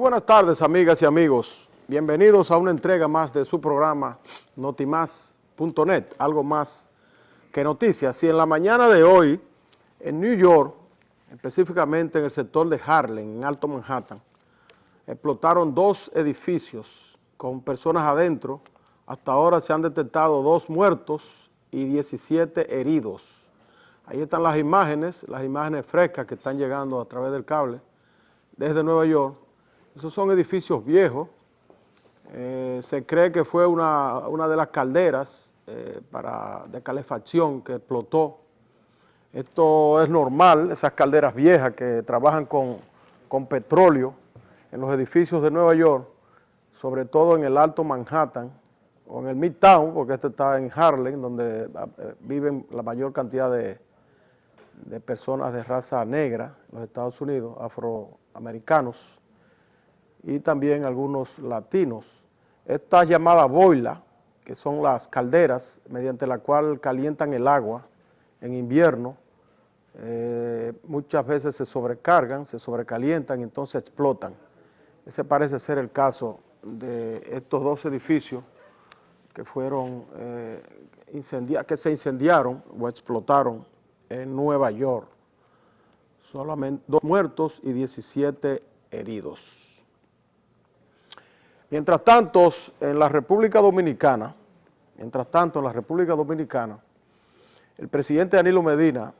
buenas tardes, amigas y amigos. Bienvenidos a una entrega más de su programa Notimás.net, algo más que noticias. Y en la mañana de hoy, en New York, específicamente en el sector de Harlem, en Alto Manhattan, explotaron dos edificios con personas adentro. Hasta ahora se han detectado 2 muertos y 17 heridos. Ahí están las imágenes frescas que están llegando a través del cable desde Nueva York. Esos son edificios viejos. Se cree que fue una de las calderas de calefacción que explotó. Esto es normal, esas calderas viejas que trabajan con petróleo en los edificios de Nueva York, sobre todo en el Alto Manhattan o en el Midtown, porque este está en Harlem, donde viven la mayor cantidad de personas de raza negra en los Estados Unidos, afroamericanos, y también algunos latinos. Estas llamadas boilas, que son las calderas mediante la cual calientan el agua en invierno, muchas veces se sobrecargan, se sobrecalientan y entonces explotan. Ese parece ser el caso de estos 2 edificios que fueron que se incendiaron o explotaron en Nueva York. Solamente 2 muertos y 17 heridos. Mientras tanto, en la República Dominicana, el presidente Danilo Medina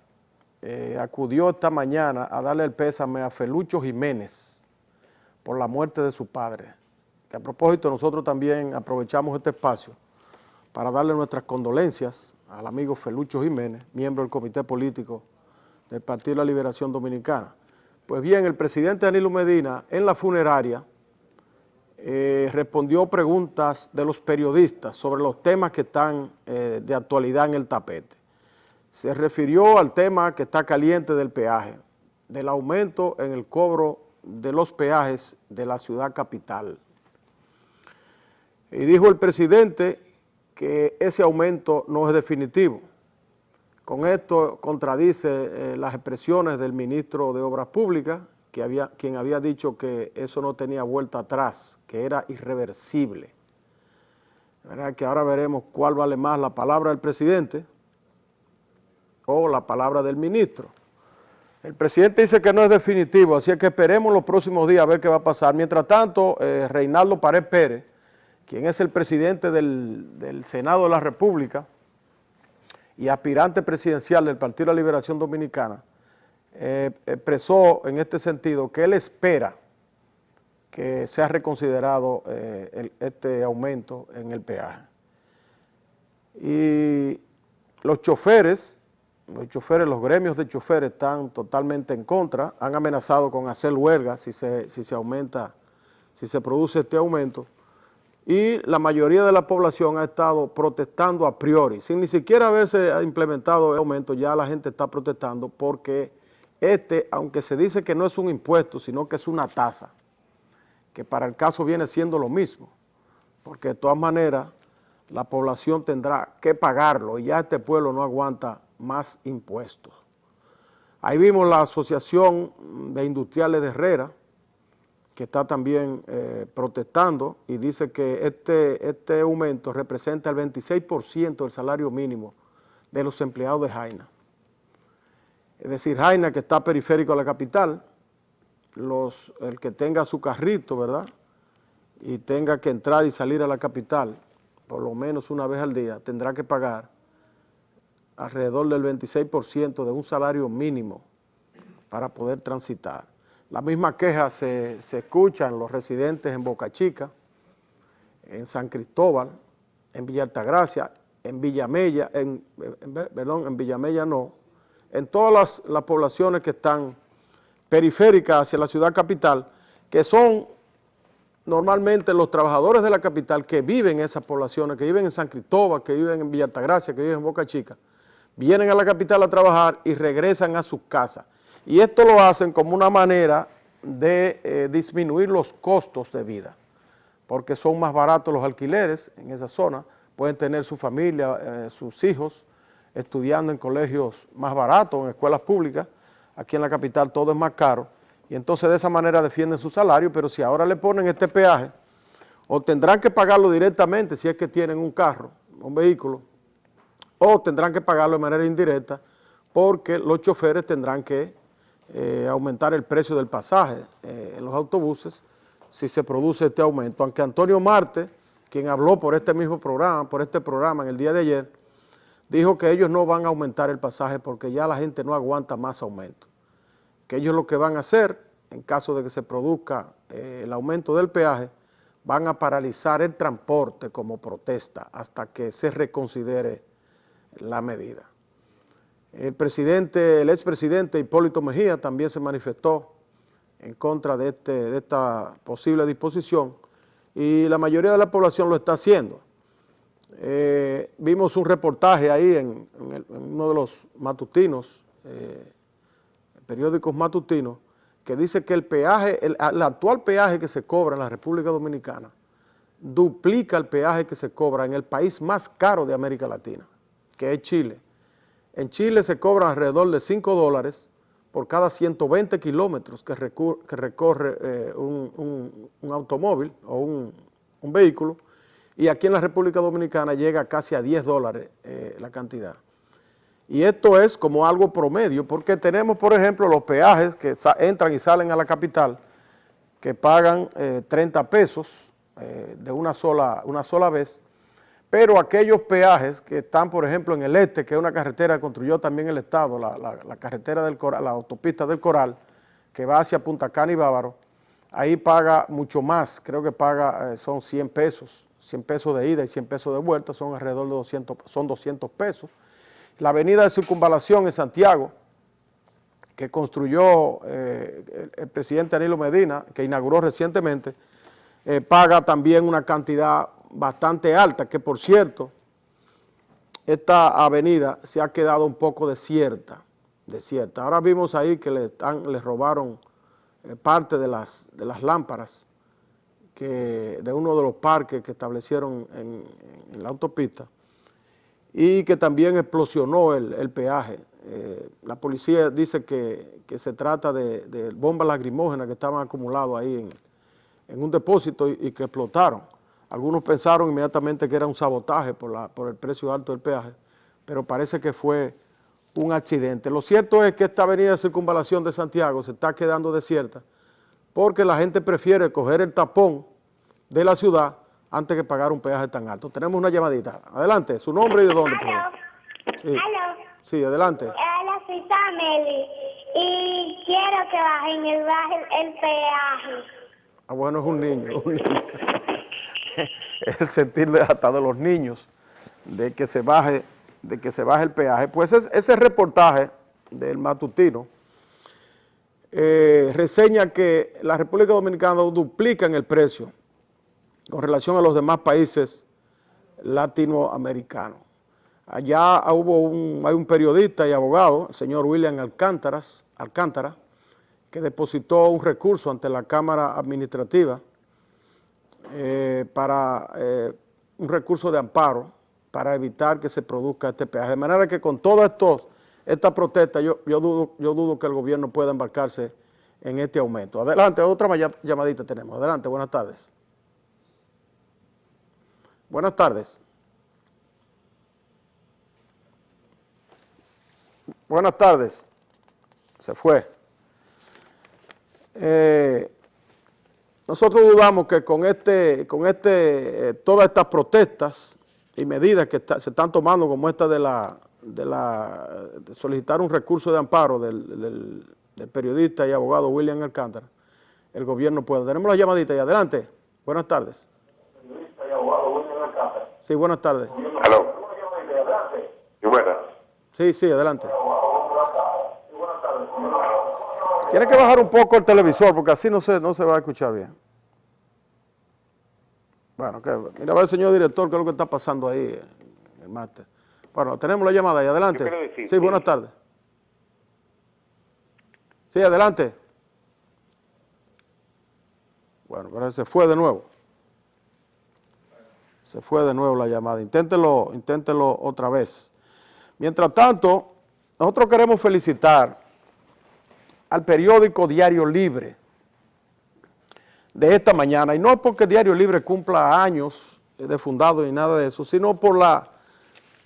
acudió esta mañana a darle el pésame a Felucho Jiménez por la muerte de su padre. Que a propósito, nosotros también aprovechamos este espacio para darle nuestras condolencias al amigo Felucho Jiménez, miembro del Comité Político del Partido de la Liberación Dominicana. Pues bien, el presidente Danilo Medina en la funeraria respondió preguntas de los periodistas sobre los temas que están de actualidad en el tapete. Se refirió al tema que está caliente del peaje, del aumento en el cobro de los peajes de la ciudad capital. Y dijo el presidente que ese aumento no es definitivo. Con esto contradice las expresiones del ministro de Obras Públicas, quien había dicho que eso no tenía vuelta atrás, que era irreversible. La verdad que ahora veremos cuál vale más, la palabra del presidente o la palabra del ministro. El presidente dice que no es definitivo, así que esperemos los próximos días a ver qué va a pasar. Mientras tanto, Reinaldo Pared Pérez, quien es el presidente del Senado de la República y aspirante presidencial del Partido de la Liberación Dominicana, expresó en este sentido que él espera que sea reconsiderado este aumento en el peaje. Y los choferes, los gremios de choferes están totalmente en contra, han amenazado con hacer huelga si se produce este aumento, y la mayoría de la población ha estado protestando a priori, sin ni siquiera haberse implementado el aumento. Ya la gente está protestando porque aunque se dice que no es un impuesto, sino que es una tasa, que para el caso viene siendo lo mismo, porque de todas maneras la población tendrá que pagarlo y ya este pueblo no aguanta más impuestos. Ahí vimos la Asociación de Industriales de Herrera, que está también protestando y dice que este aumento representa el 26% del salario mínimo de los empleados de Jaina. Es decir, Jaina, que está periférico a la capital, el que tenga su carrito, ¿verdad?, y tenga que entrar y salir a la capital por lo menos una vez al día, tendrá que pagar alrededor del 26% de un salario mínimo para poder transitar. La misma queja se escucha en los residentes en Boca Chica, en San Cristóbal, en Villa Altagracia, en Villamella, en Villamella no, en todas las poblaciones que están periféricas hacia la ciudad capital, que son normalmente los trabajadores de la capital que viven en esas poblaciones, que viven en San Cristóbal, que viven en Villa Altagracia, que viven en Boca Chica, vienen a la capital a trabajar y regresan a sus casas. Y esto lo hacen como una manera de disminuir los costos de vida, porque son más baratos los alquileres en esa zona, pueden tener su familia, sus hijos, estudiando en colegios más baratos, en escuelas públicas. Aquí en la capital todo es más caro, y entonces de esa manera defienden su salario, pero si ahora le ponen este peaje, o tendrán que pagarlo directamente si es que tienen un carro, un vehículo, o tendrán que pagarlo de manera indirecta porque los choferes tendrán que aumentar el precio del pasaje en los autobuses si se produce este aumento. Aunque Antonio Marte, quien habló por este mismo programa, por este programa en el día de ayer, dijo que ellos no van a aumentar el pasaje porque ya la gente no aguanta más aumento. Que ellos lo que van a hacer, en caso de que se produzca el aumento del peaje, van a paralizar el transporte como protesta hasta que se reconsidere la medida. El expresidente Hipólito Mejía también se manifestó en contra de esta posible disposición y la mayoría de la población lo está haciendo. Vimos un reportaje ahí en uno de los matutinos, periódicos matutinos, que dice que el actual peaje que se cobra en la República Dominicana duplica el peaje que se cobra en el país más caro de América Latina, que es Chile. En Chile se cobra alrededor de $5 por cada 120 kilómetros que recorre un automóvil o un vehículo, y aquí en la República Dominicana llega casi a $10 la cantidad. Y esto es como algo promedio, porque tenemos, por ejemplo, los peajes que entran y salen a la capital, que pagan 30 pesos de una sola vez, pero aquellos peajes que están, por ejemplo, en el este, que es una carretera que construyó también el Estado, la carretera del Coral, la autopista del Coral, que va hacia Punta Cana y Bávaro, ahí paga mucho más, creo que paga, son 100 pesos de ida y 100 pesos de vuelta, son alrededor de 200 pesos. La avenida de Circunvalación en Santiago, que construyó el presidente Danilo Medina, que inauguró recientemente, paga también una cantidad bastante alta, que por cierto, esta avenida se ha quedado un poco desierta. Ahora vimos ahí que le robaron parte de las lámparas de uno de los parques que establecieron en la autopista, y que también explosionó el peaje. La policía dice que se trata de bombas lacrimógenas que estaban acumuladas ahí en un depósito y que explotaron. Algunos pensaron inmediatamente que era un sabotaje por el precio alto del peaje, pero parece que fue un accidente. Lo cierto es que esta avenida de Circunvalación de Santiago se está quedando desierta porque la gente prefiere coger el tapón de la ciudad antes que pagar un peaje tan alto. Tenemos una llamadita. Adelante, su nombre y de dónde. Sí. Sí, adelante. Hola, soy Pameli y quiero que bajen el peaje. Ah, bueno, es un niño. Es el sentir hasta de los niños de que se baje el peaje. Pues ese reportaje del matutino reseña que la República Dominicana duplica en el precio con relación a los demás países latinoamericanos. Allá hay un periodista y abogado, el señor William Alcántara, que depositó un recurso ante la Cámara Administrativa para un recurso de amparo para evitar que se produzca este peaje. De manera que con toda esta protesta yo dudo que el gobierno pueda embarcarse en este aumento. Adelante, otra llamadita tenemos. Adelante, buenas tardes. Buenas tardes. Buenas tardes. Se fue. Nosotros dudamos que con todas estas protestas y medidas que se están tomando, como esta de solicitar un recurso de amparo del periodista y abogado William Alcántara, el gobierno pueda. Tenemos la llamadita y adelante. Buenas tardes. Sí, buenas tardes. Aló. ¿Y buenas? Sí, adelante. Tiene que bajar un poco el televisor porque así no se va a escuchar bien. Bueno, mira, va el señor director, qué es lo que está pasando ahí en el máster. Bueno, tenemos la llamada ahí, adelante. Yo quiero decir, sí, buenas tardes. Sí, adelante. Bueno, pero se fue de nuevo. Se fue de nuevo la llamada. Inténtelo otra vez. Mientras tanto, nosotros queremos felicitar al periódico Diario Libre de esta mañana, y no porque Diario Libre cumpla años de fundado ni nada de eso, sino por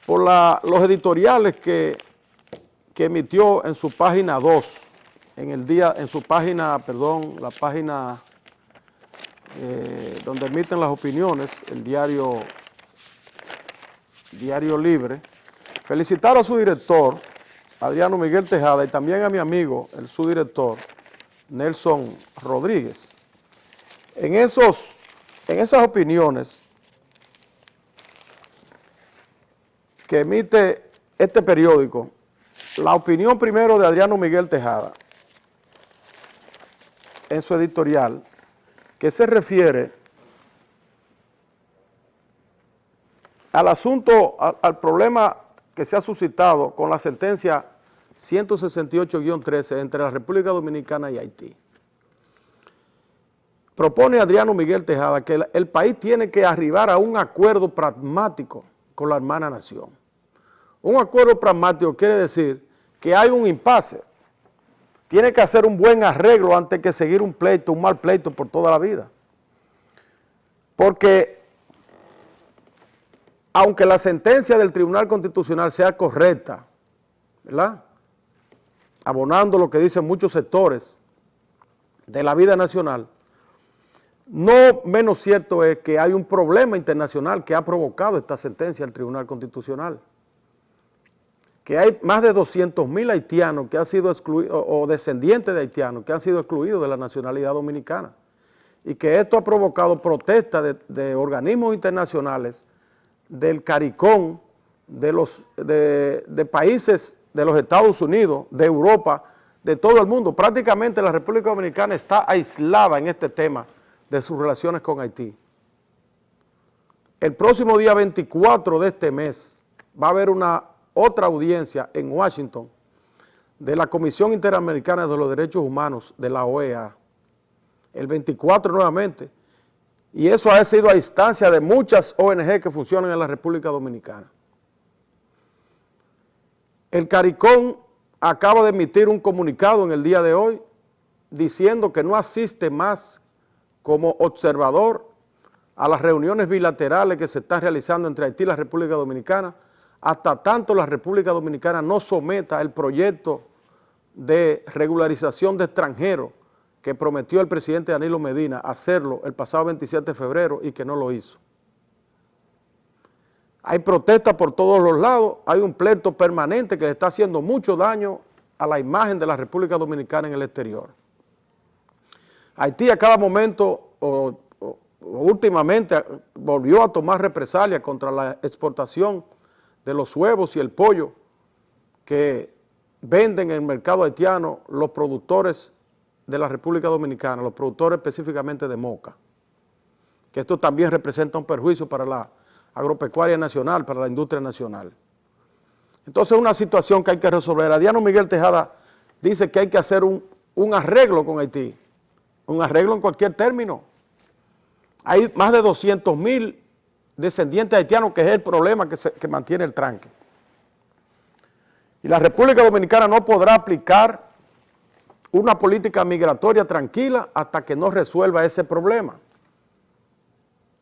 los editoriales que emitió en su página 2, la página donde emiten las opiniones, el Diario Libre. Felicitar a su director, Adriano Miguel Tejada, y también a mi amigo, el subdirector, Nelson Rodríguez. En esas opiniones que emite este periódico, la opinión primero de Adriano Miguel Tejada, en su editorial, que se refiere al asunto, al problema que se ha suscitado con la sentencia 168-13 entre la República Dominicana y Haití. Propone Adriano Miguel Tejada que el país tiene que arribar a un acuerdo pragmático con la hermana nación. Un acuerdo pragmático quiere decir que hay un impasse. Tiene que hacer un buen arreglo antes que seguir un mal pleito por toda la vida. Porque aunque la sentencia del Tribunal Constitucional sea correcta, ¿verdad?, abonando lo que dicen muchos sectores de la vida nacional, no menos cierto es que hay un problema internacional que ha provocado esta sentencia del Tribunal Constitucional. Que hay más de 200,000 haitianos que han sido excluidos, o descendientes de haitianos que han sido excluidos de la nacionalidad dominicana. Y que esto ha provocado protestas de organismos internacionales, del CARICOM, de países de los Estados Unidos, de Europa, de todo el mundo. Prácticamente la República Dominicana está aislada en este tema de sus relaciones con Haití. El próximo día 24 de este mes va a haber otra audiencia en Washington de la Comisión Interamericana de los Derechos Humanos de la OEA, el 24 nuevamente, y eso ha sido a instancia de muchas ONG que funcionan en la República Dominicana. El CARICOM acaba de emitir un comunicado en el día de hoy diciendo que no asiste más como observador a las reuniones bilaterales que se están realizando entre Haití y la República Dominicana, hasta tanto la República Dominicana no someta el proyecto de regularización de extranjeros que prometió el presidente Danilo Medina hacerlo el pasado 27 de febrero y que no lo hizo. Hay protestas por todos los lados, hay un pleito permanente que le está haciendo mucho daño a la imagen de la República Dominicana en el exterior. Haití a cada momento, últimamente, volvió a tomar represalias contra la exportación de los huevos y el pollo que venden en el mercado haitiano los productores de la República Dominicana, los productores específicamente de Moca, que esto también representa un perjuicio para la agropecuaria nacional, para la industria nacional. Entonces es una situación que hay que resolver. Adriano Miguel Tejada dice que hay que hacer un arreglo con Haití, un arreglo en cualquier término. Hay más de 200,000 descendientes haitianos, que es el problema que mantiene el tranque. Y la República Dominicana no podrá aplicar una política migratoria tranquila hasta que no resuelva ese problema.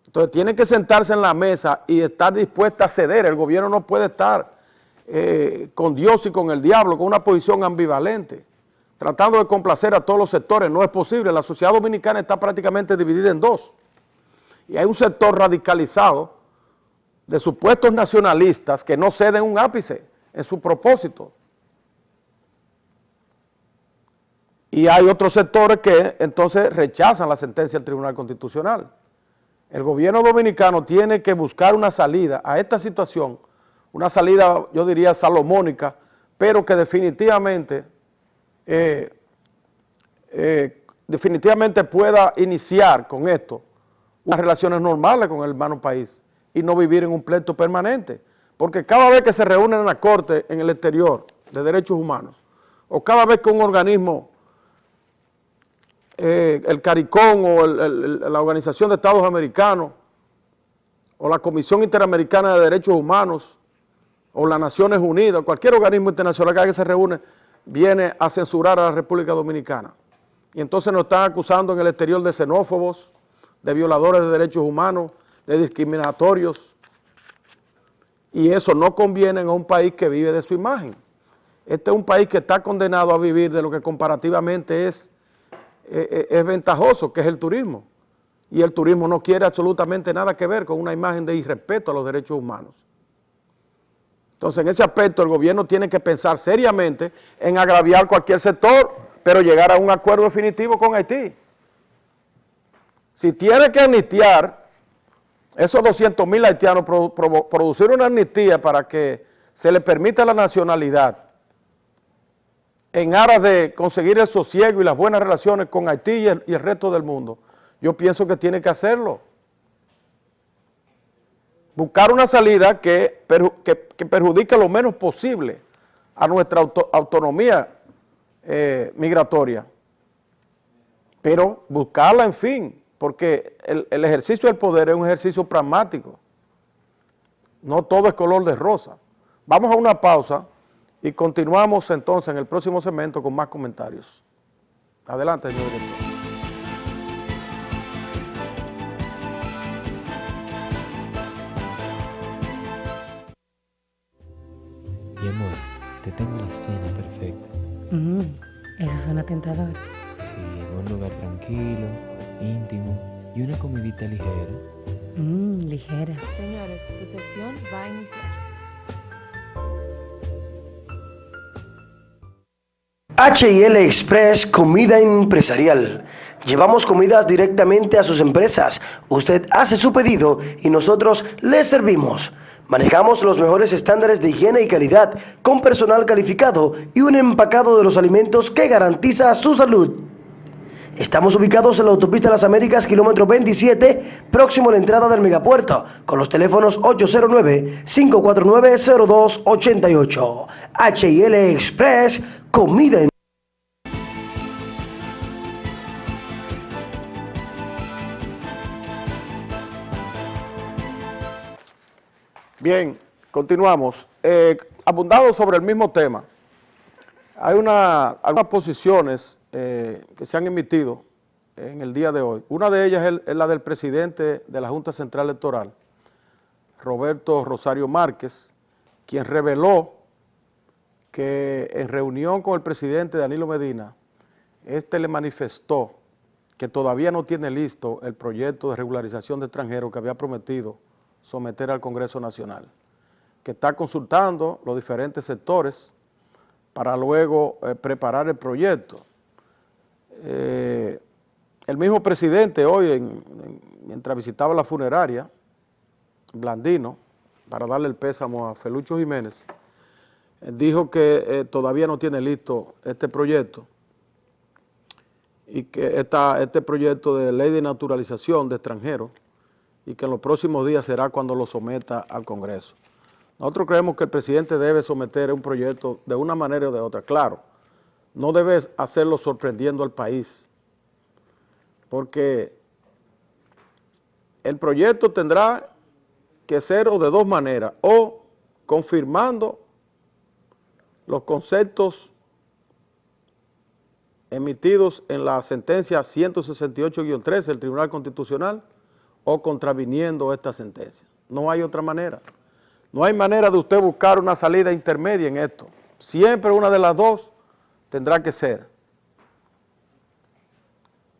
Entonces tiene que sentarse en la mesa y estar dispuesta a ceder. El gobierno no puede estar con Dios y con el diablo, con una posición ambivalente, tratando de complacer a todos los sectores. No es posible. La sociedad dominicana está prácticamente dividida en dos. Y hay un sector radicalizado de supuestos nacionalistas que no ceden un ápice en su propósito. Y hay otros sectores que entonces rechazan la sentencia del Tribunal Constitucional. El gobierno dominicano tiene que buscar una salida a esta situación, una salida, yo diría, salomónica, pero que definitivamente pueda iniciar con esto unas relaciones normales con el hermano país y no vivir en un pleito permanente. Porque cada vez que se reúnen en la Corte en el exterior de Derechos Humanos, o cada vez que un organismo, el CARICOM o la Organización de Estados Americanos, o la Comisión Interamericana de Derechos Humanos, o las Naciones Unidas, cualquier organismo internacional que se reúne, viene a censurar a la República Dominicana. Y entonces nos están acusando en el exterior de xenófobos, de violadores de derechos humanos, de discriminatorios. Y eso no conviene en un país que vive de su imagen. Este es un país que está condenado a vivir de lo que comparativamente es ventajoso, que es el turismo. Y el turismo no quiere absolutamente nada que ver con una imagen de irrespeto a los derechos humanos. Entonces, en ese aspecto, el gobierno tiene que pensar seriamente en agraviar cualquier sector, pero llegar a un acuerdo definitivo con Haití. Si tiene que amnistiar esos 200,000 haitianos, producir una amnistía para que se le permita la nacionalidad en aras de conseguir el sosiego y las buenas relaciones con Haití y el resto del mundo, yo pienso que tiene que hacerlo. Buscar una salida que perjudique lo menos posible a nuestra autonomía migratoria, pero buscarla, en fin, porque el ejercicio del poder es un ejercicio pragmático, no todo es color de rosa. Vamos a una pausa y continuamos entonces en el próximo segmento con más comentarios. Adelante, señor director. Mi amor, te tengo la cena perfecta. Eso suena tentador. Sí, en un lugar tranquilo, íntimo y una comidita ligera. Ligera. Señores, su sesión va a iniciar. H&L Express Comida Empresarial. Llevamos comidas directamente a sus empresas. Usted hace su pedido y nosotros le servimos. Manejamos los mejores estándares de higiene y calidad, con personal calificado y un empacado de los alimentos que garantiza su salud. Estamos ubicados en la autopista Las Américas, kilómetro 27, próximo a la entrada del megapuerto, con los teléfonos 809-549-0288. H&L Express, comida en... Bien, continuamos. Abundado sobre el mismo tema. Hay algunas posiciones que se han emitido en el día de hoy. Una de ellas es la del presidente de la Junta Central Electoral, Roberto Rosario Márquez, quien reveló que en reunión con el presidente Danilo Medina, este le manifestó que todavía no tiene listo el proyecto de regularización de extranjeros que había prometido someter al Congreso Nacional, que está consultando los diferentes sectores para luego preparar el proyecto. El mismo presidente hoy, mientras visitaba la funeraria, Blandino, para darle el pésamo a Felucho Jiménez, dijo que todavía no tiene listo este proyecto y que este proyecto de ley de naturalización de extranjeros y que en los próximos días será cuando lo someta al Congreso. Nosotros creemos que el presidente debe someter un proyecto de una manera o de otra. Claro, no debe hacerlo sorprendiendo al país, porque el proyecto tendrá que ser o de dos maneras, o confirmando los conceptos emitidos en la sentencia 168-13 del Tribunal Constitucional, o contraviniendo esta sentencia. No hay otra manera. No hay manera de usted buscar una salida intermedia en esto. Siempre una de las dos tendrá que ser.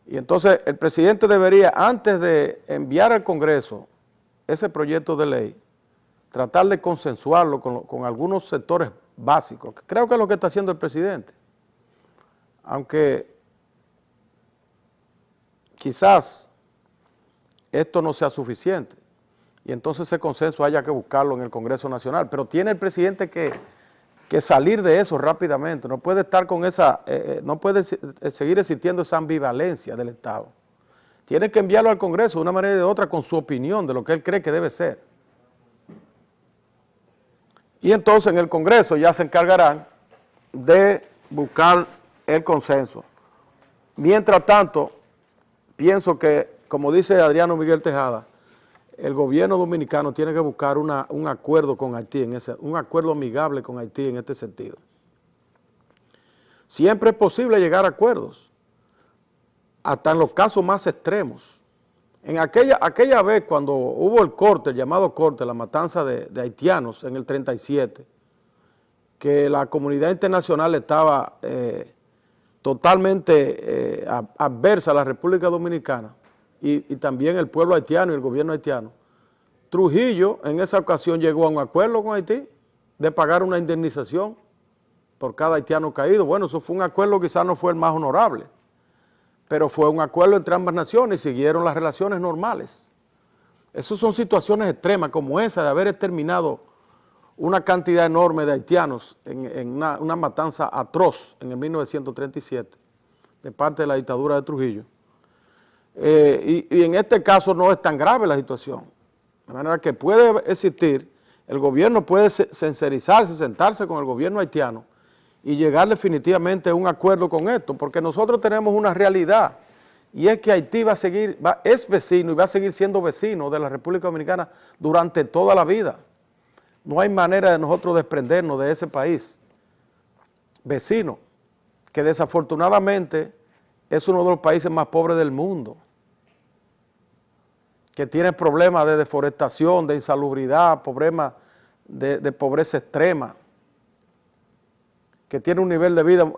Y entonces el presidente debería, antes de enviar al Congreso ese proyecto de ley, tratar de consensuarlo con algunos sectores básicos, que creo que es lo que está haciendo el presidente. Aunque quizás esto no sea suficiente, y entonces ese consenso haya que buscarlo en el Congreso Nacional, pero tiene el presidente que salir de eso rápidamente, no puede estar con no puede seguir existiendo esa ambivalencia del Estado. Tiene que enviarlo al Congreso de una manera o de otra con su opinión de lo que él cree que debe ser. Y entonces en el Congreso ya se encargarán de buscar el consenso. Mientras tanto, pienso que, como dice Adriano Miguel Tejada, el gobierno dominicano tiene que buscar un acuerdo con Haití, un acuerdo amigable con Haití en este sentido. Siempre es posible llegar a acuerdos, hasta en los casos más extremos. En aquella vez cuando hubo el corte, el llamado corte, la matanza de haitianos en el 37, que la comunidad internacional estaba totalmente adversa a la República Dominicana y también el pueblo haitiano y el gobierno haitiano, Trujillo en esa ocasión llegó a un acuerdo con Haití de pagar una indemnización por cada haitiano caído. Bueno, eso fue un acuerdo, quizás no fue el más honorable, pero fue un acuerdo entre ambas naciones y siguieron las relaciones normales. Esas son situaciones extremas como esa de haber exterminado una cantidad enorme de haitianos en una matanza atroz en el 1937 de parte de la dictadura de Trujillo. Y en este caso no es tan grave la situación, de manera que puede existir, el gobierno puede sincerizarse, sentarse con el gobierno haitiano y llegar definitivamente a un acuerdo con esto, porque nosotros tenemos una realidad, y es que Haití es vecino y va a seguir siendo vecino de la República Dominicana durante toda la vida. No hay manera de nosotros desprendernos de ese país vecino, que desafortunadamente es uno de los países más pobres del mundo, que tiene problemas de deforestación, de insalubridad, problemas de pobreza extrema, que tiene un nivel de vida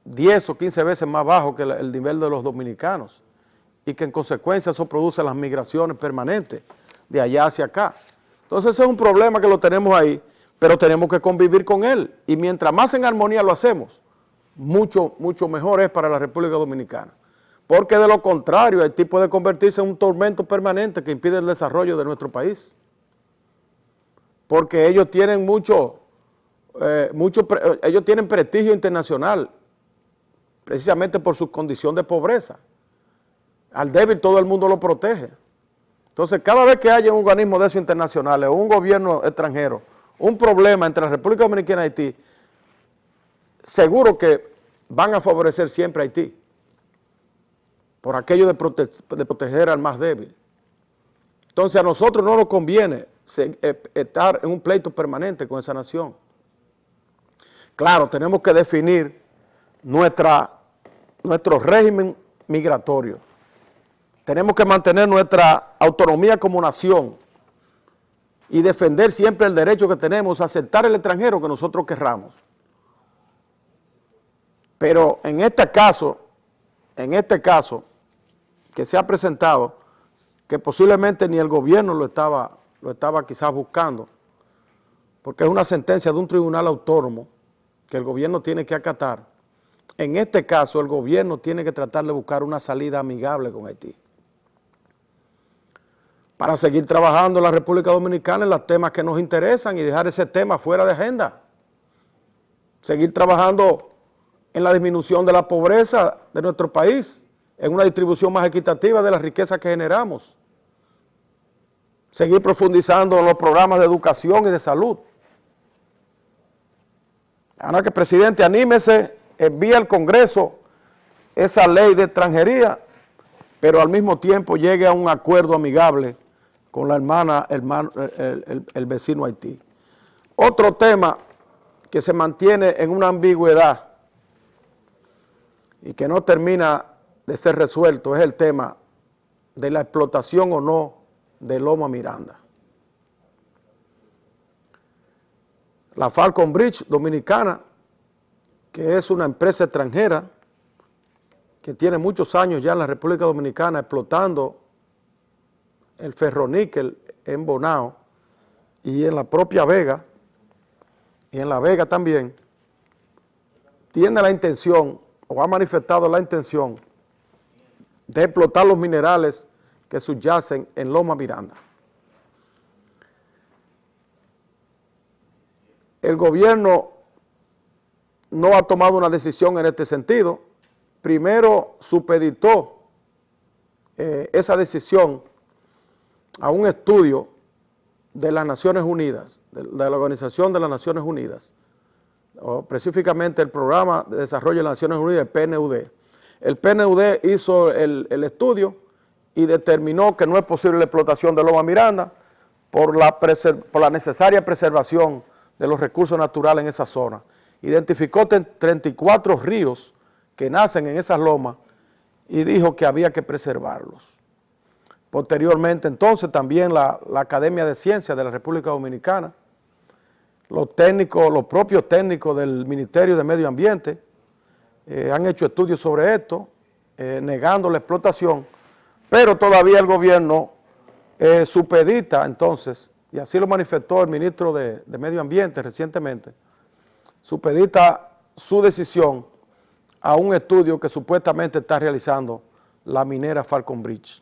10 o 15 veces más bajo que el nivel de los dominicanos, y que en consecuencia eso produce las migraciones permanentes de allá hacia acá. Entonces ese es un problema que lo tenemos ahí, pero tenemos que convivir con él, y mientras más en armonía lo hacemos, mucho mejor es para la República Dominicana, porque de lo contrario Haití puede convertirse en un tormento permanente que impide el desarrollo de nuestro país, porque ellos tienen ellos tienen prestigio internacional, precisamente por su condición de pobreza. Al débil todo el mundo lo protege. Entonces, cada vez que haya un organismo de esos internacionales o un gobierno extranjero, un problema entre la República Dominicana y Haití, seguro que van a favorecer siempre a Haití, por aquello de proteger al más débil. Entonces, a nosotros no nos conviene estar en un pleito permanente con esa nación. Claro, tenemos que definir nuestro régimen migratorio. Tenemos que mantener nuestra autonomía como nación y defender siempre el derecho que tenemos a aceptar el extranjero que nosotros querramos. Pero en este caso que se ha presentado, que posiblemente ni el gobierno lo estaba quizás buscando, porque es una sentencia de un tribunal autónomo que el gobierno tiene que acatar. En este caso, el gobierno tiene que tratar de buscar una salida amigable con Haití, para seguir trabajando en la República Dominicana en los temas que nos interesan y dejar ese tema fuera de agenda. Seguir trabajando en la disminución de la pobreza de nuestro país, en una distribución más equitativa de las riquezas que generamos. Seguir profundizando en los programas de educación y de salud. Ahora que, presidente, anímese, envía al Congreso esa ley de extranjería, pero al mismo tiempo llegue a un acuerdo amigable con la el vecino Haití. Otro tema que se mantiene en una ambigüedad y que no termina de ser resuelto es el tema de la explotación o no de Loma Miranda. La Falcon Bridge Dominicana, que es una empresa extranjera que tiene muchos años ya en la República Dominicana explotando el ferroníquel en Bonao y en la propia Vega, y en La Vega también, tiene la intención o ha manifestado la intención de explotar los minerales que subyacen en Loma Miranda. El gobierno no ha tomado una decisión en este sentido. Primero supeditó esa decisión a un estudio de las Naciones Unidas, de la Organización de las Naciones Unidas, o específicamente el Programa de Desarrollo de las Naciones Unidas, el PNUD. El PNUD hizo el estudio y determinó que no es posible la explotación de Loma Miranda por la necesaria preservación de los recursos naturales en esa zona identificó 34 ríos que nacen en esas lomas y dijo que había que preservarlos. Posteriormente, entonces, también la Academia de Ciencias de la República Dominicana, los propios técnicos del Ministerio de Medio Ambiente han hecho estudios sobre esto, negando la explotación, pero todavía el gobierno supedita entonces, y así lo manifestó el ministro de Medio Ambiente recientemente, supedita su decisión a un estudio que supuestamente está realizando la minera Falconbridge.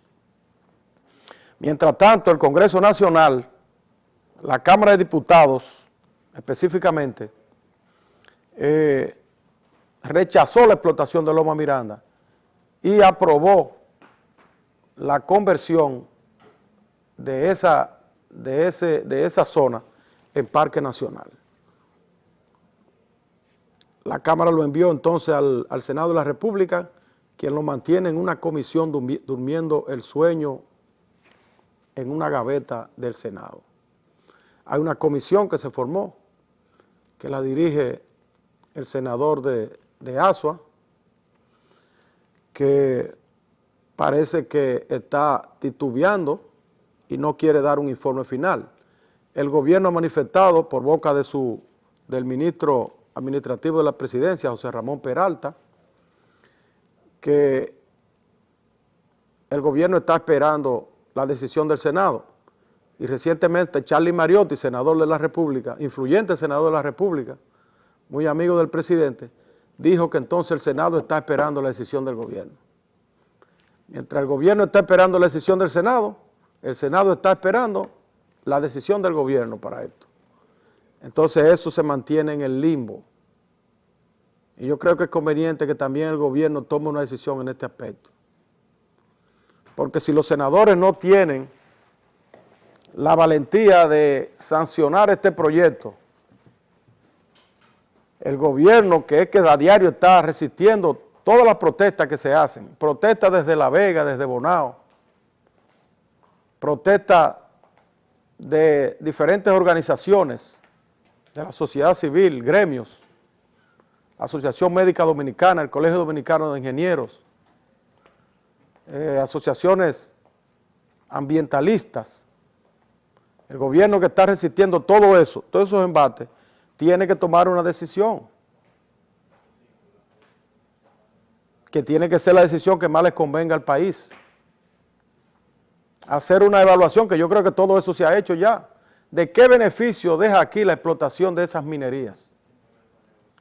Mientras tanto, el Congreso Nacional, la Cámara de Diputados específicamente, rechazó la explotación de Loma Miranda y aprobó la conversión de esa zona en Parque Nacional. La Cámara lo envió entonces al Senado de la República, quien lo mantiene en una comisión durmiendo el sueño en una gaveta del Senado. Hay una comisión que se formó, que la dirige el senador de Asua, que parece que está titubeando y no quiere dar un informe final. El gobierno ha manifestado por boca del ministro administrativo de la presidencia, José Ramón Peralta, que el gobierno está esperando la decisión del Senado. Y recientemente Charlie Mariotti, senador de la República, influyente senador de la República, muy amigo del presidente, dijo que entonces el Senado está esperando la decisión del gobierno. Mientras el gobierno está esperando la decisión del Senado, el Senado está esperando la decisión del gobierno para esto. Entonces eso se mantiene en el limbo. Y yo creo que es conveniente que también el gobierno tome una decisión en este aspecto. Porque si los senadores no tienen la valentía de sancionar este proyecto, el gobierno, que es que a diario está resistiendo todas las protestas que se hacen, protestas desde La Vega, desde Bonao, protestas de diferentes organizaciones de la sociedad civil, gremios, Asociación Médica Dominicana, el Colegio Dominicano de Ingenieros, asociaciones ambientalistas. El gobierno que está resistiendo todo eso, todos esos embates, tiene que tomar una decisión, que tiene que ser la decisión que más les convenga al país. Hacer una evaluación, que yo creo que todo eso se ha hecho ya, de qué beneficio deja aquí la explotación de esas minerías,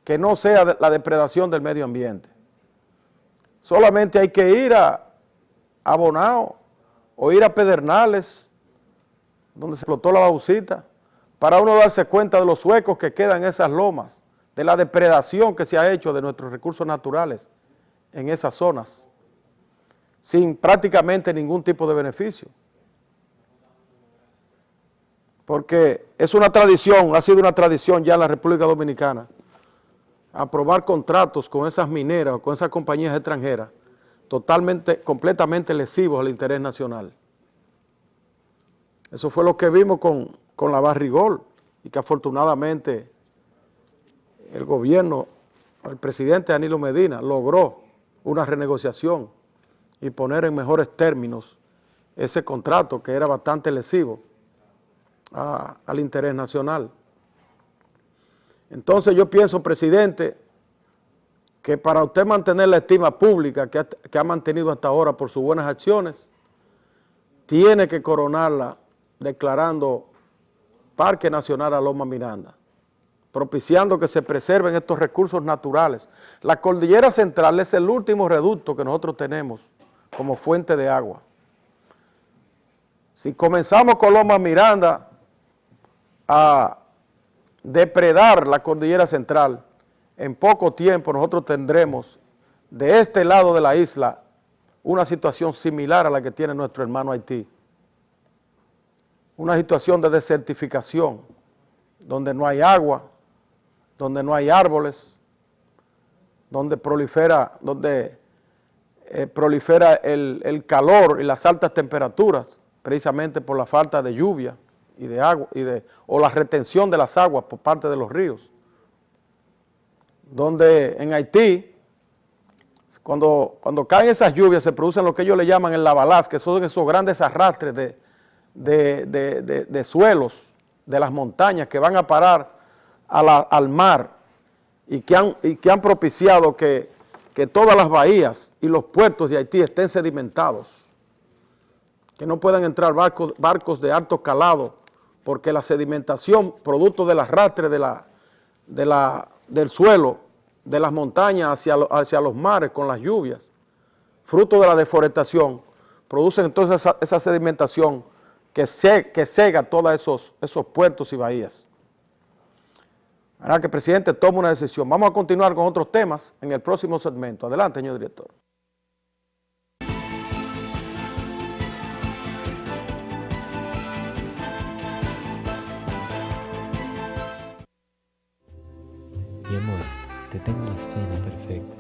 que no sea la depredación del medio ambiente. Solamente hay que ir a Bonao o ir a Pedernales, donde se explotó la bauxita, para uno darse cuenta de los huecos que quedan en esas lomas, de la depredación que se ha hecho de nuestros recursos naturales en esas zonas, sin prácticamente ningún tipo de beneficio. Porque es una tradición, ha sido una tradición ya en la República Dominicana, aprobar contratos con esas mineras o con esas compañías extranjeras, completamente lesivos al interés nacional. Eso fue lo que vimos con la Barrigol, y que afortunadamente el gobierno, el presidente Danilo Medina, logró una renegociación y poner en mejores términos ese contrato que era bastante lesivo al interés nacional. Entonces yo pienso, presidente, que para usted mantener la estima pública que ha mantenido hasta ahora por sus buenas acciones, tiene que coronarla declarando Parque Nacional a Loma Miranda, propiciando que se preserven estos recursos naturales. La Cordillera Central es el último reducto que nosotros tenemos como fuente de agua. Si comenzamos con Loma Miranda a depredar la Cordillera Central, en poco tiempo nosotros tendremos de este lado de la isla una situación similar a la que tiene nuestro hermano Haití. Una situación de desertificación, donde no hay agua, donde no hay árboles, donde prolifera el calor y las altas temperaturas, precisamente por la falta de lluvia y de agua, o la retención de las aguas por parte de los ríos. donde en Haití, cuando caen esas lluvias, se producen lo que ellos le llaman el lavalaz, que son esos grandes arrastres de suelos de las montañas que van a parar al mar y que han propiciado que todas las bahías y los puertos de Haití estén sedimentados, que no puedan entrar barcos de alto calado, porque la sedimentación, producto del arrastre del suelo, de las montañas hacia los mares con las lluvias, fruto de la deforestación, producen entonces esa sedimentación que cega todos esos puertos y bahías. Ahora que el presidente toma una decisión. Vamos a continuar con otros temas en el próximo segmento. Adelante, señor director. Mi amor, te tengo la cena perfecta.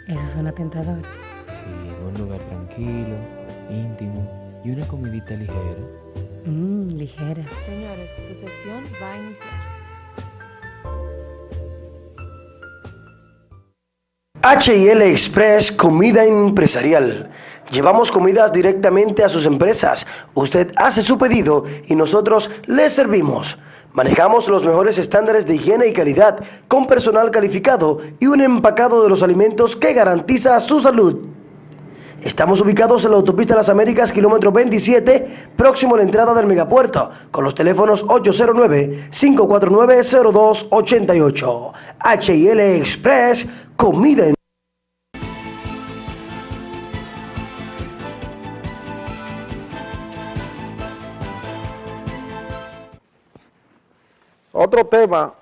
Eso suena tentador. Sí, en un lugar tranquilo, íntimo y una comidita ligera. Ligera. Señores, su sesión va a iniciar. H&L Express Comida Empresarial. Llevamos comidas directamente a sus empresas. Usted hace su pedido y nosotros le servimos. Manejamos los mejores estándares de higiene y calidad con personal calificado y un empacado de los alimentos que garantiza su salud. Estamos ubicados en la autopista Las Américas, kilómetro 27, próximo a la entrada del megapuerto, con los teléfonos 809-549-0288. H&L Express, comida en... Otro tema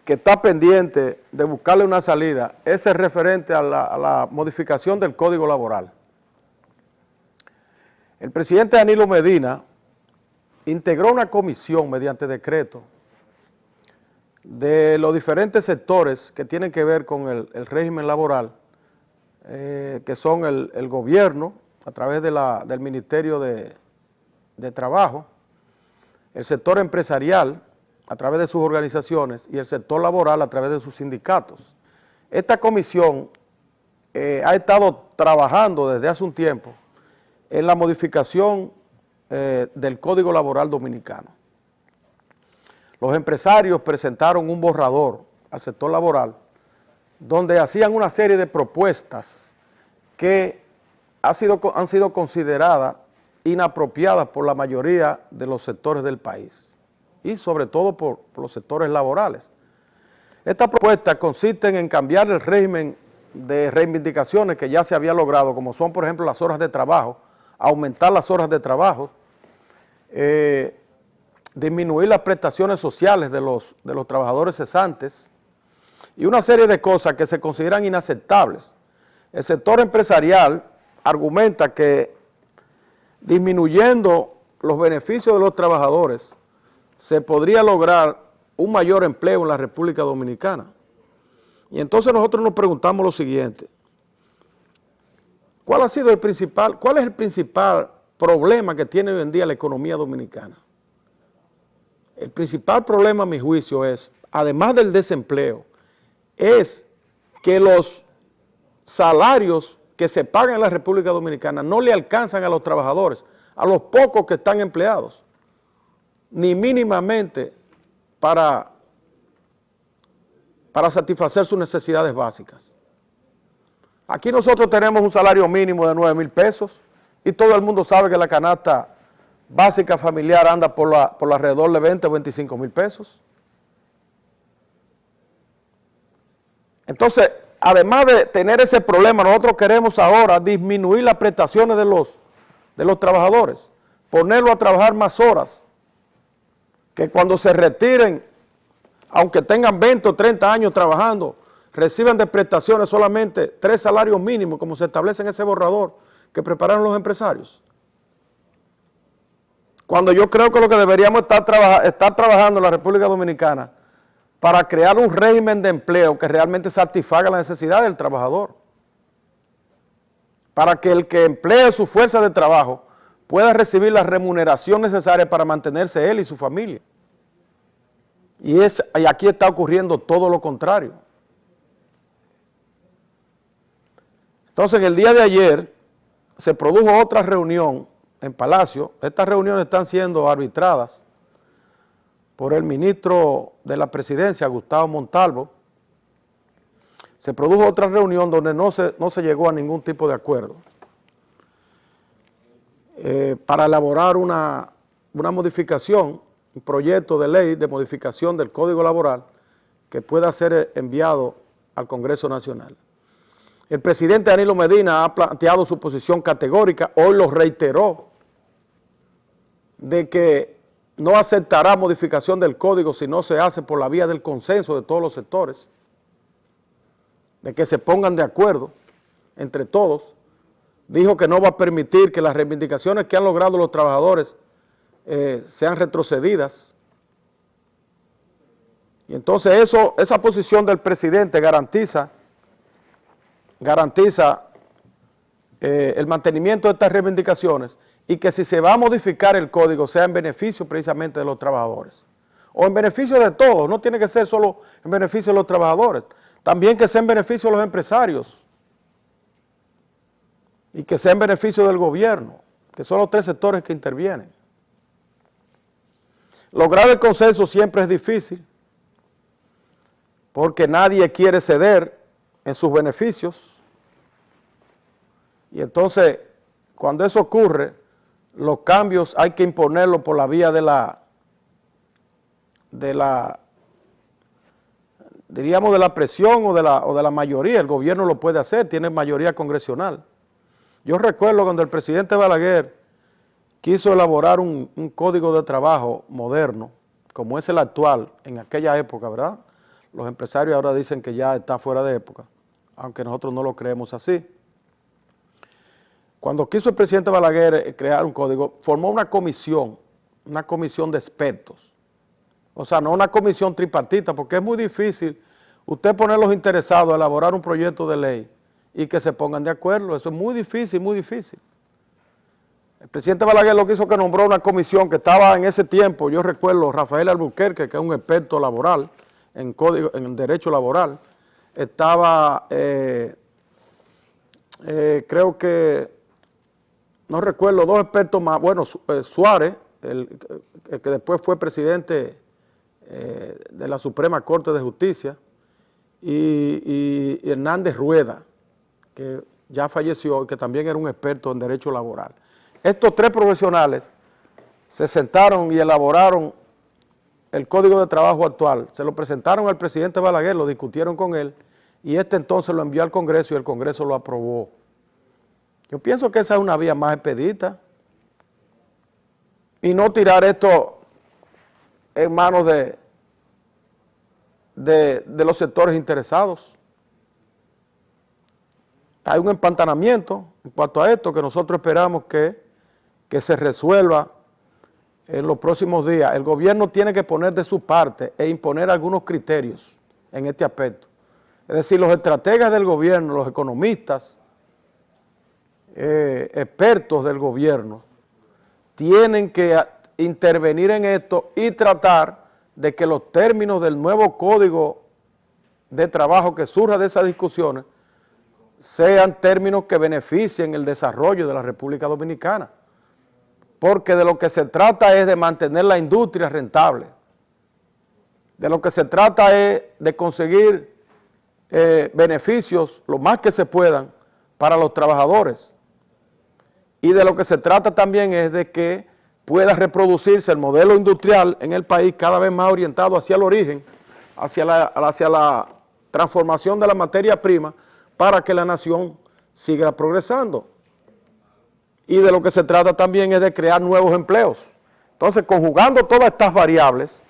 que está pendiente de buscarle una salida es el referente a la modificación del Código Laboral. El presidente Danilo Medina integró una comisión mediante decreto de los diferentes sectores que tienen que ver con el régimen laboral, que son el gobierno a través del Ministerio de Trabajo, el sector empresarial a través de sus organizaciones y el sector laboral a través de sus sindicatos. Esta comisión ha estado trabajando desde hace un tiempo en la modificación del Código Laboral Dominicano. Los empresarios presentaron un borrador al sector laboral donde hacían una serie de propuestas que han sido consideradas inapropiadas por la mayoría de los sectores del país y sobre todo por los sectores laborales. Estas propuestas consisten en cambiar el régimen de reivindicaciones que ya se había logrado, como son, por ejemplo, las horas de trabajo, aumentar las horas de trabajo, disminuir las prestaciones sociales de los trabajadores cesantes y una serie de cosas que se consideran inaceptables. El sector empresarial argumenta que disminuyendo los beneficios de los trabajadores se podría lograr un mayor empleo en la República Dominicana. Y entonces nosotros nos preguntamos lo siguiente: ¿cuál es el principal problema que tiene hoy en día la economía dominicana? El principal problema, a mi juicio, es, además del desempleo, es que los salarios que se pagan en la República Dominicana no le alcanzan a los trabajadores, a los pocos que están empleados, ni mínimamente para satisfacer sus necesidades básicas. Aquí nosotros tenemos un salario mínimo de 9,000 pesos y todo el mundo sabe que la canasta básica familiar anda por alrededor de 20 o 25,000 pesos. Entonces, además de tener ese problema, nosotros queremos ahora disminuir las prestaciones de los trabajadores, ponerlo a trabajar más horas, que cuando se retiren, aunque tengan 20 o 30 años trabajando, reciban de prestaciones solamente 3 salarios mínimos, como se establece en ese borrador que prepararon los empresarios. Cuando yo creo que lo que deberíamos estar trabajando en la República Dominicana para crear un régimen de empleo que realmente satisfaga la necesidad del trabajador, para que el que emplee su fuerza de trabajo pueda recibir la remuneración necesaria para mantenerse él y su familia. Y aquí está ocurriendo todo lo contrario. Entonces, en el día de ayer se produjo otra reunión en Palacio. Estas reuniones están siendo arbitradas por el ministro de la Presidencia, Gustavo Montalvo. Se produjo otra reunión donde no se llegó a ningún tipo de acuerdo para elaborar una modificación, un proyecto de ley de modificación del Código Laboral que pueda ser enviado al Congreso Nacional. El presidente Danilo Medina ha planteado su posición categórica, hoy lo reiteró, de que no aceptará modificación del código si no se hace por la vía del consenso de todos los sectores, de que se pongan de acuerdo entre todos. Dijo que no va a permitir que las reivindicaciones que han logrado los trabajadores sean retrocedidas. Y entonces esa posición del presidente garantiza el mantenimiento de estas reivindicaciones y que si se va a modificar el código sea en beneficio precisamente de los trabajadores o en beneficio de todos, no tiene que ser solo en beneficio de los trabajadores, también que sea en beneficio de los empresarios y que sea en beneficio del gobierno, que son los tres sectores que intervienen. Lograr el consenso siempre es difícil porque nadie quiere ceder en sus beneficios y entonces cuando eso ocurre, los cambios hay que imponerlos por la vía diríamos de la presión o de la mayoría. El gobierno lo puede hacer, tiene mayoría congresional. Yo recuerdo cuando el presidente Balaguer quiso elaborar un código de trabajo moderno, como es el actual en aquella época, ¿verdad? Los empresarios ahora dicen que ya está fuera de época, aunque nosotros no lo creemos así. Cuando quiso el presidente Balaguer crear un código, formó una comisión de expertos. O sea, no una comisión tripartita, porque es muy difícil usted poner los interesados a elaborar un proyecto de ley y que se pongan de acuerdo. Eso es muy difícil, muy difícil. El presidente Balaguer lo que hizo que nombró una comisión que estaba en ese tiempo, yo recuerdo, Rafael Albuquerque, que es un experto laboral, en derecho laboral, estaba, creo que, no recuerdo, dos expertos más, bueno, Suárez, el que después fue presidente de la Suprema Corte de Justicia, y Hernández Rueda, que ya falleció y que también era un experto en derecho laboral. Estos tres profesionales se sentaron y elaboraron el Código de Trabajo actual, se lo presentaron al presidente Balaguer, lo discutieron con él, y entonces lo envió al Congreso y el Congreso lo aprobó. Yo pienso que esa es una vía más expedita y no tirar esto en manos de los sectores interesados. Hay un empantanamiento en cuanto a esto que nosotros esperamos que se resuelva en los próximos días. El gobierno tiene que poner de su parte e imponer algunos criterios en este aspecto. Es decir, los estrategas del gobierno, los economistas, expertos del gobierno, tienen que intervenir en esto y tratar de que los términos del nuevo Código de Trabajo que surja de esas discusiones sean términos que beneficien el desarrollo de la República Dominicana. Porque de lo que se trata es de mantener la industria rentable. De lo que se trata es de conseguir beneficios lo más que se puedan para los trabajadores. Y de lo que se trata también es de que pueda reproducirse el modelo industrial en el país cada vez más orientado hacia el origen, hacia la transformación de la materia prima para que la nación siga progresando. Y de lo que se trata también es de crear nuevos empleos. Entonces, conjugando todas estas variables,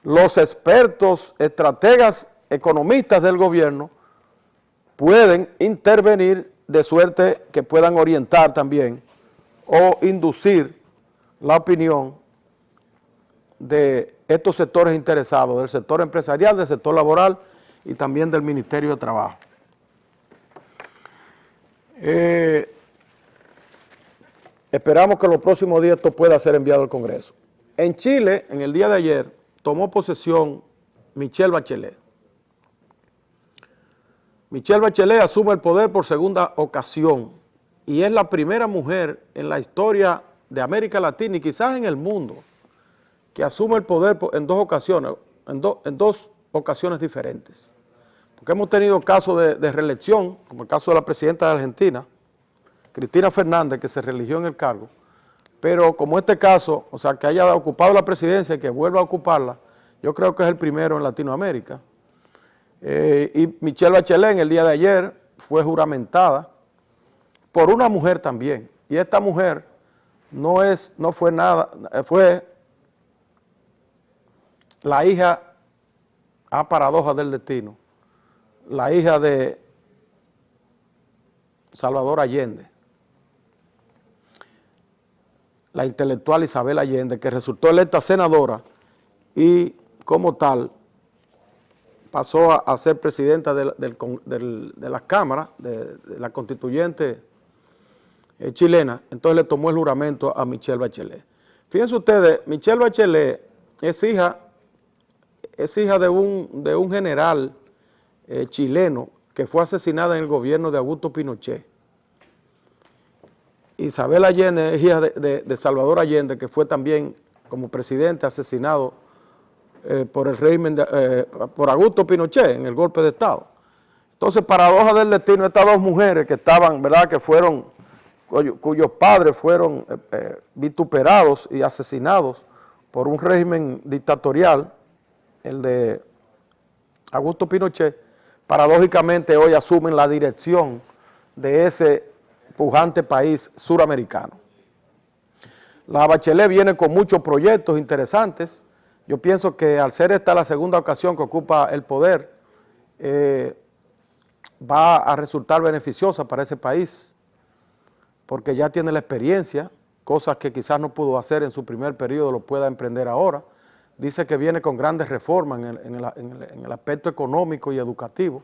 los expertos, estrategas, economistas del gobierno pueden intervenir de suerte que puedan orientar también o inducir la opinión de estos sectores interesados, del sector empresarial, del sector laboral y también del Ministerio de Trabajo. Esperamos que en los próximos días esto pueda ser enviado al Congreso. En Chile, en el día de ayer, tomó posesión Michelle Bachelet. Michelle Bachelet asume el poder por segunda ocasión y es la primera mujer en la historia de América Latina y quizás en el mundo que asume el poder en dos ocasiones, en dos ocasiones diferentes. Porque hemos tenido casos de reelección, como el caso de la presidenta de Argentina, Cristina Fernández, que se reeligió en el cargo, pero como este caso, o sea, que haya ocupado la presidencia y que vuelva a ocuparla, yo creo que es el primero en Latinoamérica. Y Michelle Bachelet en el día de ayer fue juramentada por una mujer también, y esta mujer no fue nada, fue la hija, a paradoja del destino, la hija de Salvador Allende, la intelectual Isabel Allende, que resultó electa senadora y como tal pasó a ser presidenta de la Cámara, de la constituyente chilena. Entonces le tomó el juramento a Michelle Bachelet. Fíjense ustedes, Michelle Bachelet es hija de un general chileno que fue asesinada en el gobierno de Augusto Pinochet. Isabel Allende es hija de Salvador Allende, que fue también como presidente asesinado por el régimen, por Augusto Pinochet en el golpe de Estado. Entonces, paradoja del destino, estas dos mujeres que estaban, ¿verdad?, que fueron, cuyos padres fueron vituperados y asesinados por un régimen dictatorial, el de Augusto Pinochet, paradójicamente hoy asumen la dirección de ese pujante país suramericano. La Bachelet viene con muchos proyectos interesantes. Yo pienso que al ser esta la segunda ocasión que ocupa el poder, va a resultar beneficiosa para ese país, porque ya tiene la experiencia, cosas que quizás no pudo hacer en su primer periodo, lo pueda emprender ahora. Dice que viene con grandes reformas en el aspecto económico y educativo,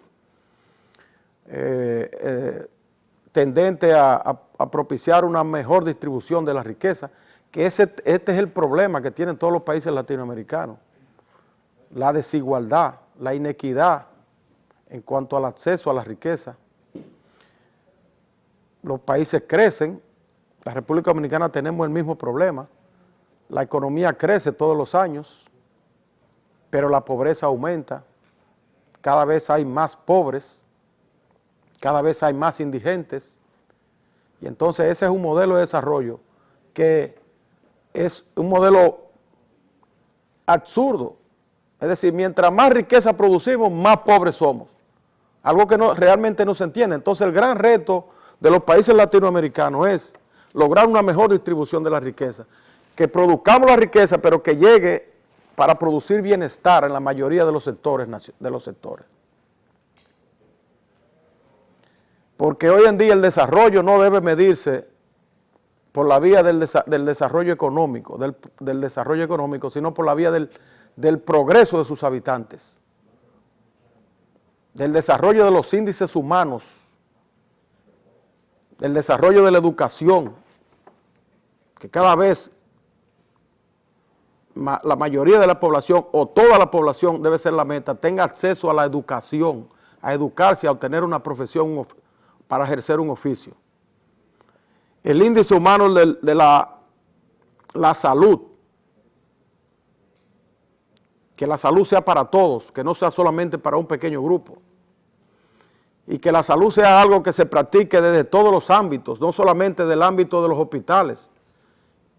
tendente a propiciar una mejor distribución de la riqueza, que este es el problema que tienen todos los países latinoamericanos, la desigualdad, la inequidad en cuanto al acceso a la riqueza. Los países crecen, la República Dominicana tenemos el mismo problema, la economía crece todos los años, pero la pobreza aumenta, cada vez hay más pobres, cada vez hay más indigentes, y entonces ese es un modelo de desarrollo que es un modelo absurdo. Es decir, mientras más riqueza producimos, más pobres somos. Algo que realmente no se entiende. Entonces el gran reto de los países latinoamericanos es lograr una mejor distribución de la riqueza. Que produzcamos la riqueza, pero que llegue para producir bienestar en la mayoría de los sectores. Porque hoy en día el desarrollo no debe medirse por la vía del desarrollo económico, del desarrollo económico, sino por la vía del progreso de sus habitantes, del desarrollo de los índices humanos, del desarrollo de la educación, que cada vez la mayoría de la población o toda la población debe ser la meta, tenga acceso a la educación, a educarse, a obtener una profesión para ejercer un oficio. El índice humano de la salud, que la salud sea para todos, que no sea solamente para un pequeño grupo, y que la salud sea algo que se practique desde todos los ámbitos, no solamente del ámbito de los hospitales,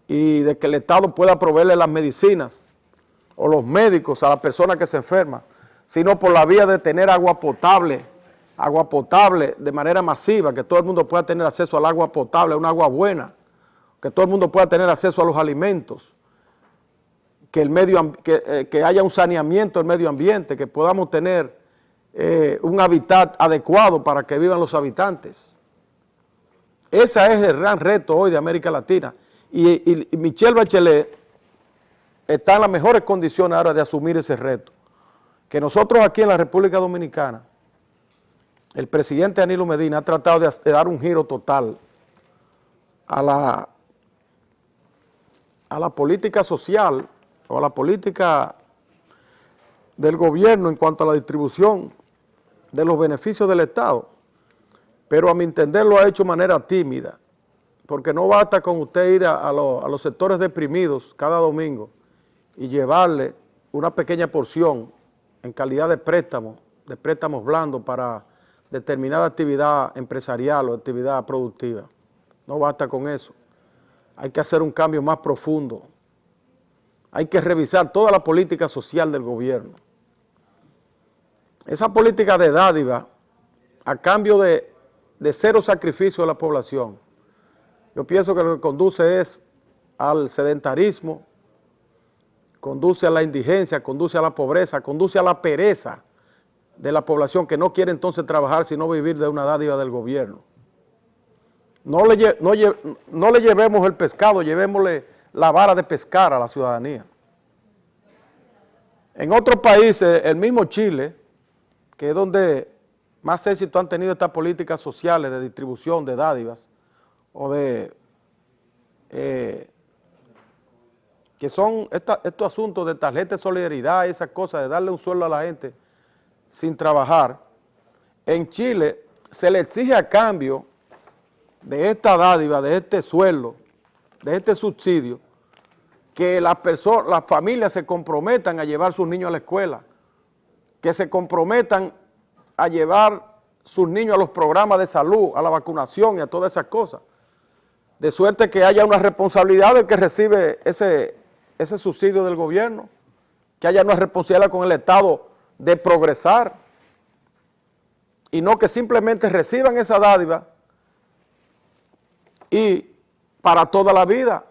y de que el Estado pueda proveerle las medicinas o los médicos a la persona que se enferma, sino por la vía de tener agua potable de manera masiva, que todo el mundo pueda tener acceso al agua potable, a un agua buena, que todo el mundo pueda tener acceso a los alimentos, que haya un saneamiento del medio ambiente, que podamos tener un hábitat adecuado para que vivan los habitantes. Ese es el gran reto hoy de América Latina. Y Michelle Bachelet está en las mejores condiciones ahora de asumir ese reto. Que nosotros aquí en la República Dominicana, el presidente Danilo Medina ha tratado de dar un giro total a la política social o a la política del gobierno en cuanto a la distribución de los beneficios del Estado, pero a mi entender lo ha hecho de manera tímida, porque no basta con usted ir a los sectores deprimidos cada domingo y llevarle una pequeña porción en calidad de préstamos blandos para determinada actividad empresarial o actividad productiva. No basta con eso. Hay que hacer un cambio más profundo. Hay que revisar toda la política social del gobierno. Esa política de dádiva a cambio de cero sacrificio de la población, yo pienso que lo que conduce es al sedentarismo, conduce a la indigencia, conduce a la pobreza, conduce a la pereza de la población que no quiere entonces trabajar sino vivir de una dádiva del gobierno. No le llevemos el pescado, llevémosle la vara de pescar a la ciudadanía. En otros países, el mismo Chile, que es donde más éxito han tenido estas políticas sociales de distribución de dádivas o de que son estos asuntos de tarjeta de solidaridad, esas cosas de darle un sueldo a la gente sin trabajar. En Chile se le exige a cambio de esta dádiva, de este sueldo, de este subsidio, que las familias se comprometan a llevar sus niños a la escuela, que se comprometan a llevar sus niños a los programas de salud, a la vacunación y a todas esas cosas, de suerte que haya una responsabilidad del que recibe ese subsidio del gobierno, que haya una responsabilidad con el Estado de progresar, y no que simplemente reciban esa dádiva y para toda la vida,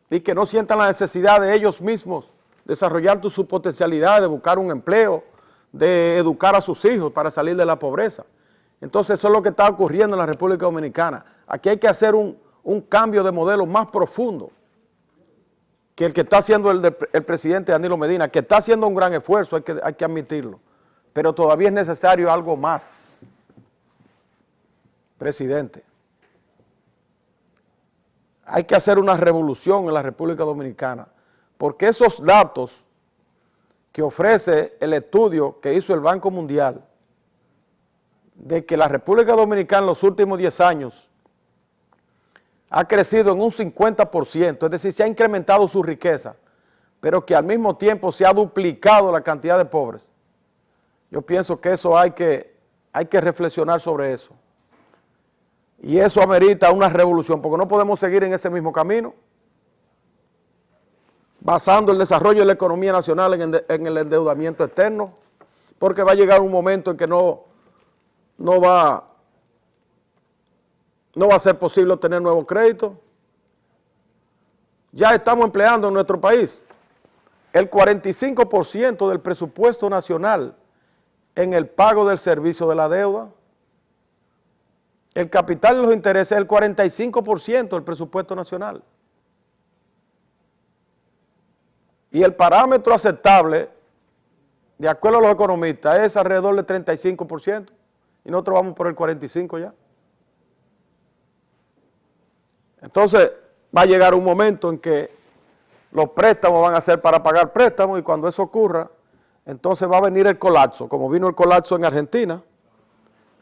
y que no sientan la necesidad de ellos mismos desarrollar su potencialidad de buscar un empleo, de educar a sus hijos para salir de la pobreza. Entonces eso es lo que está ocurriendo en la República Dominicana. Aquí hay que hacer un cambio de modelo más profundo que el que está haciendo el presidente Danilo Medina, que está haciendo un gran esfuerzo, hay que admitirlo, pero todavía es necesario algo más, presidente. Hay que hacer una revolución en la República Dominicana, porque esos datos que ofrece el estudio que hizo el Banco Mundial, de que la República Dominicana en los últimos 10 años ha crecido en un 50%, es decir, se ha incrementado su riqueza, pero que al mismo tiempo se ha duplicado la cantidad de pobres. Yo pienso que eso hay que reflexionar sobre eso. Y eso amerita una revolución, porque no podemos seguir en ese mismo camino, basando el desarrollo de la economía nacional en el endeudamiento externo, porque va a llegar un momento en que no va a ser posible obtener nuevos créditos. Ya estamos empleando en nuestro país el 45% del presupuesto nacional en el pago del servicio de la deuda. El capital de los intereses es el 45% del presupuesto nacional. Y el parámetro aceptable, de acuerdo a los economistas, es alrededor del 35%. Y nosotros vamos por el 45% ya. Entonces va a llegar un momento en que los préstamos van a ser para pagar préstamos, y cuando eso ocurra, entonces va a venir el colapso, como vino el colapso en Argentina,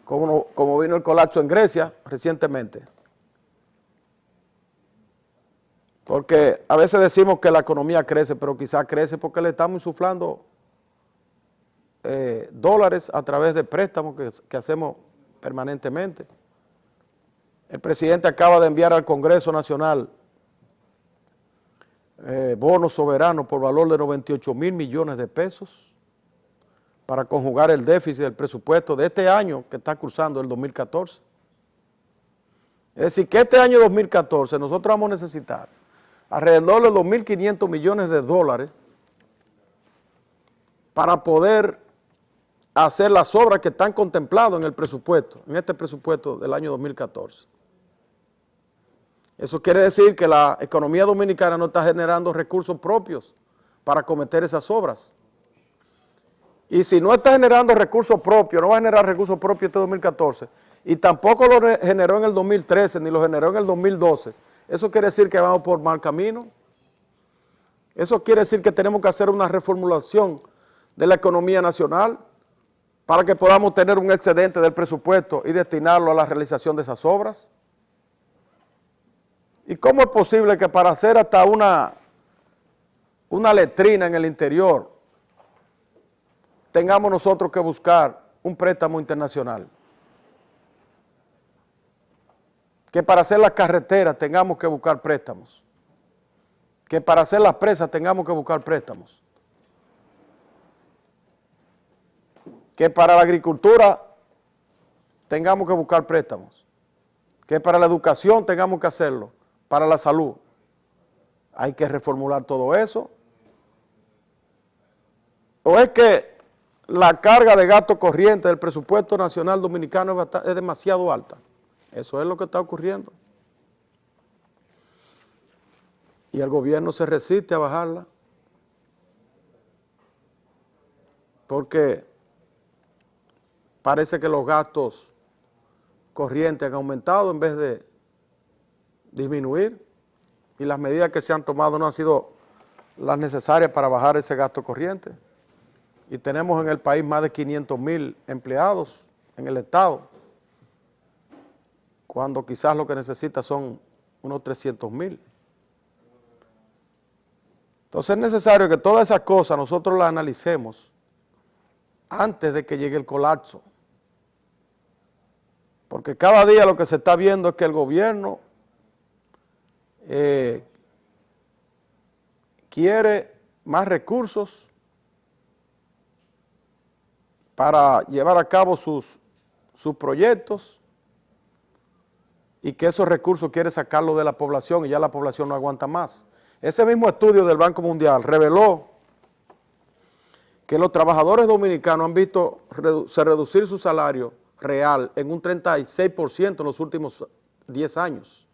como vino el colapso en Grecia recientemente. Porque a veces decimos que la economía crece, pero quizás crece porque le estamos insuflando dólares a través de préstamos que hacemos permanentemente. El presidente acaba de enviar al Congreso Nacional bonos soberanos por valor de 98,000 millones de pesos para conjugar el déficit del presupuesto de este año que está cursando, el 2014. Es decir, que este año 2014 nosotros vamos a necesitar alrededor de 2.500 millones de dólares para poder hacer las obras que están contempladas en el presupuesto, en este presupuesto del año 2014. Eso quiere decir que la economía dominicana no está generando recursos propios para cometer esas obras. Y si no está generando recursos propios, no va a generar recursos propios este 2014, y tampoco lo generó en el 2013, ni lo generó en el 2012, eso quiere decir que vamos por mal camino. Eso quiere decir que tenemos que hacer una reformulación de la economía nacional para que podamos tener un excedente del presupuesto y destinarlo a la realización de esas obras? ¿Y cómo es posible que para hacer hasta una letrina en el interior tengamos nosotros que buscar un préstamo internacional? Que para hacer las carreteras tengamos que buscar préstamos. Que para hacer las presas tengamos que buscar préstamos. Que para la agricultura tengamos que buscar préstamos. Que para la educación tengamos que hacerlo. Para la salud. Hay que reformular todo eso. ¿O es que la carga de gasto corriente del presupuesto nacional dominicano es demasiado alta? Eso es lo que está ocurriendo. Y el gobierno se resiste a bajarla. Porque parece que los gastos corrientes han aumentado en vez de disminuir. Y las medidas que se han tomado no han sido las necesarias para bajar ese gasto corriente. Y tenemos en el país más de 500,000 empleados en el Estado, cuando quizás lo que necesita son unos 300,000. Entonces es necesario que todas esas cosas nosotros las analicemos antes de que llegue el colapso. Porque cada día lo que se está viendo es que el gobierno quiere más recursos para llevar a cabo sus proyectos, y que esos recursos quiere sacarlos de la población y ya la población no aguanta más. Ese mismo estudio del Banco Mundial reveló que los trabajadores dominicanos han visto reducir su salario real en un 36% en los últimos 10 años.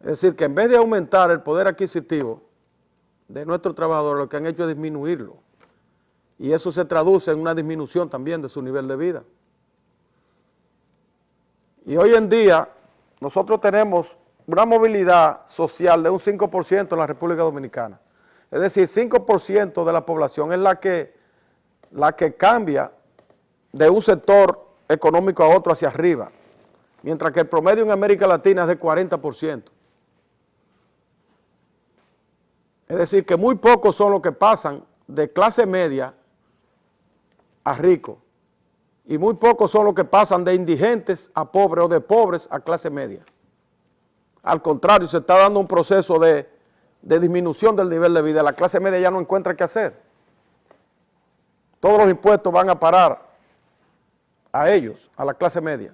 Es decir, que en vez de aumentar el poder adquisitivo de nuestros trabajadores, lo que han hecho es disminuirlo. Y eso se traduce en una disminución también de su nivel de vida. Y hoy en día nosotros tenemos una movilidad social de un 5% en la República Dominicana. Es decir, 5% de la población es la que cambia de un sector económico a otro hacia arriba, mientras que el promedio en América Latina es de 40%. Es decir, que muy pocos son los que pasan de clase media a rico, y muy pocos son los que pasan de indigentes a pobres o de pobres a clase media. Al contrario, se está dando un proceso de disminución del nivel de vida. La clase media ya no encuentra qué hacer. Todos los impuestos van a parar a ellos, a la clase media.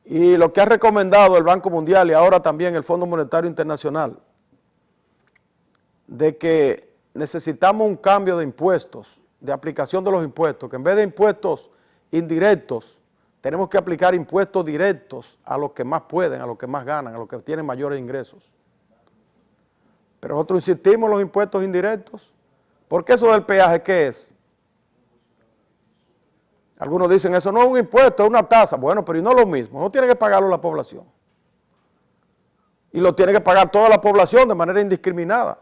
Y lo que ha recomendado el Banco Mundial y ahora también el Fondo Monetario Internacional, de que necesitamos un cambio de impuestos, de aplicación de los impuestos, que en vez de impuestos indirectos, tenemos que aplicar impuestos directos a los que más pueden, a los que más ganan, a los que tienen mayores ingresos. Pero nosotros insistimos en los impuestos indirectos. ¿Por qué eso del peaje qué es? Algunos dicen, eso no es un impuesto, es una tasa. Bueno, pero y no es lo mismo, no tiene que pagarlo la población. Y lo tiene que pagar toda la población de manera indiscriminada.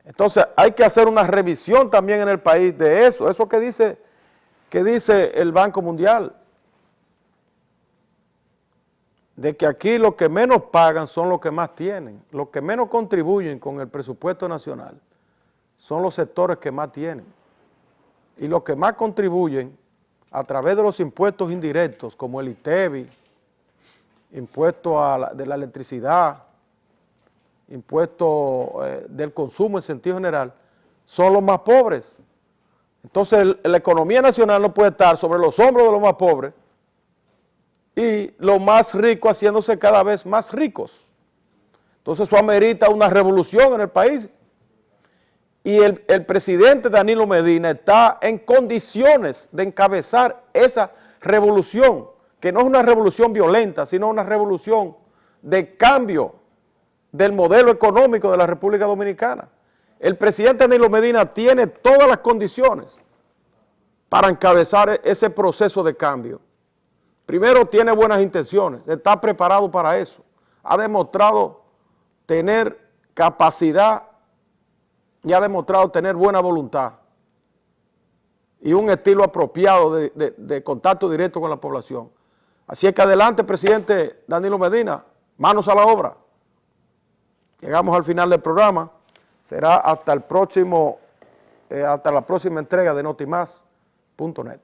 Entonces hay que hacer una revisión también en el país de eso que dice el Banco Mundial, de que aquí los que menos pagan son los que más tienen, los que menos contribuyen con el presupuesto nacional son los sectores que más tienen, y los que más contribuyen a través de los impuestos indirectos como el ITEVI, impuesto de la electricidad, impuesto del consumo en sentido general, son los más pobres. Entonces la economía nacional no puede estar sobre los hombros de los más pobres y los más ricos haciéndose cada vez más ricos. Entonces eso amerita una revolución en el país. Y el presidente Danilo Medina está en condiciones de encabezar esa revolución, que no es una revolución violenta, sino una revolución de cambio del modelo económico de la República Dominicana. El presidente Danilo Medina tiene todas las condiciones para encabezar ese proceso de cambio. Primero, tiene buenas intenciones, está preparado para eso, ha demostrado tener capacidad y ha demostrado tener buena voluntad y un estilo apropiado de contacto directo con la población. Así es que adelante, presidente Danilo Medina, manos a la obra. Llegamos al final del programa. Será hasta la próxima entrega de notimás.net.